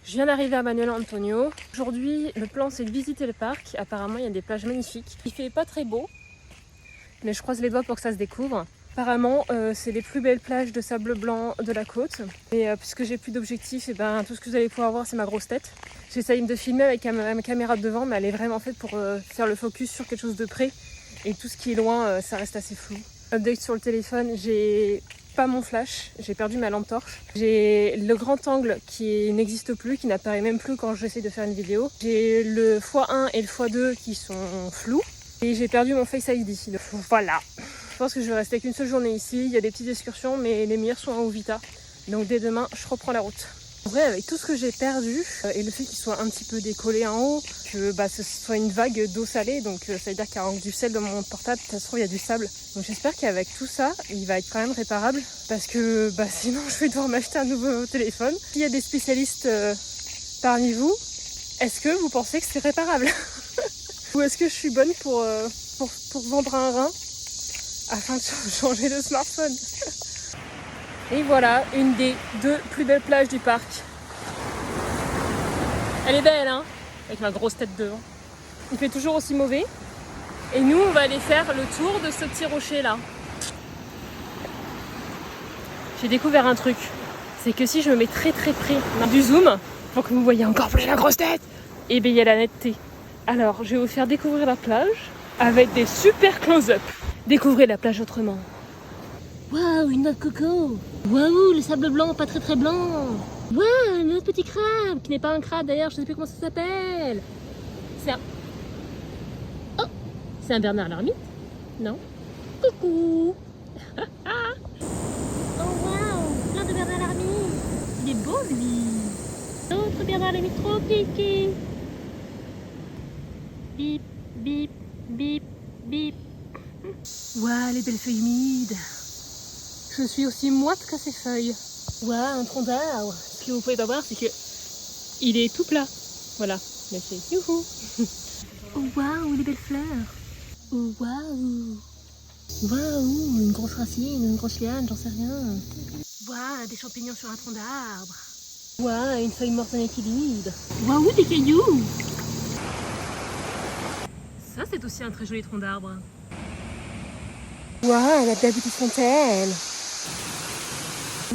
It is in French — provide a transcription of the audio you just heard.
Je viens d'arriver à Manuel Antonio. Aujourd'hui, le plan c'est de visiter le parc. Apparemment, il y a des plages magnifiques. Il fait pas très beau, mais je croise les doigts pour que ça se découvre. Apparemment, c'est les plus belles plages de sable blanc de la côte. Et puisque j'ai plus d'objectifs, et ben, tout ce que vous allez pouvoir voir, c'est ma grosse tête. J'essaye de filmer avec ma caméra de devant, mais elle est vraiment faite pour faire le focus sur quelque chose de près. Et tout ce qui est loin, ça reste assez flou. Update sur le téléphone, j'ai pas mon flash, j'ai perdu ma lampe torche. J'ai le grand angle qui n'existe plus, qui n'apparaît même plus quand j'essaie de faire une vidéo. J'ai le x1 et le x2 qui sont flous. Et j'ai perdu mon Face ID. Voilà. Je pense que je vais rester qu'une seule journée ici. Il y a des petites excursions, mais les meilleures sont à Uvita. Donc dès demain, je reprends la route. En vrai, avec tout ce que j'ai perdu, et le fait qu'il soit un petit peu décollé en haut, que ce soit une vague d'eau salée, donc ça veut dire qu'il y a du sel dans mon portable, ça se trouve il y a du sable. Donc j'espère qu'avec tout ça, il va être quand même réparable, parce que sinon je vais devoir m'acheter un nouveau téléphone. S'il y a des spécialistes parmi vous, est-ce que vous pensez que c'est réparable? Ou est-ce que je suis bonne pour vendre un rein afin de changer de smartphone? Et voilà, une des 2 plus belles plages du parc. Elle est belle, hein? Avec ma grosse tête devant. Il fait toujours aussi mauvais. Et nous, on va aller faire le tour de ce petit rocher-là. J'ai découvert un truc. C'est que si je me mets très très près du zoom, pour que vous voyez encore plus la grosse tête, et bien il y a la netteté. Alors, je vais vous faire découvrir la plage avec des super close-up. Découvrez la plage autrement. Waouh, une noix de coco. Waouh, le sable blanc, pas très très blanc. Waouh, notre petit crabe, qui n'est pas un crabe d'ailleurs, je sais plus comment ça s'appelle. C'est un... Oh, c'est un Bernard l'ermite? Non. Coucou. Oh waouh, plein de Bernard l'ermite. Il est beau lui. Notre Bernard l'ermite trop kiki. Bip, bip, bip, bip. Waouh, les belles feuilles humides. Je suis aussi moite que ces feuilles. Waouh, un tronc d'arbre. Ce que vous pouvez pas voir, c'est que il est tout plat. Voilà, mais c'est youhou. Oh waouh, les belles fleurs. Oh waouh. Waouh, une grosse racine, une grosse liane, j'en sais rien. Waouh, des champignons sur un tronc d'arbre. Waouh, une feuille morte en équilibre. Waouh, des cailloux. Ça, c'est aussi un très joli tronc d'arbre. Waouh, la belle petite fontaine.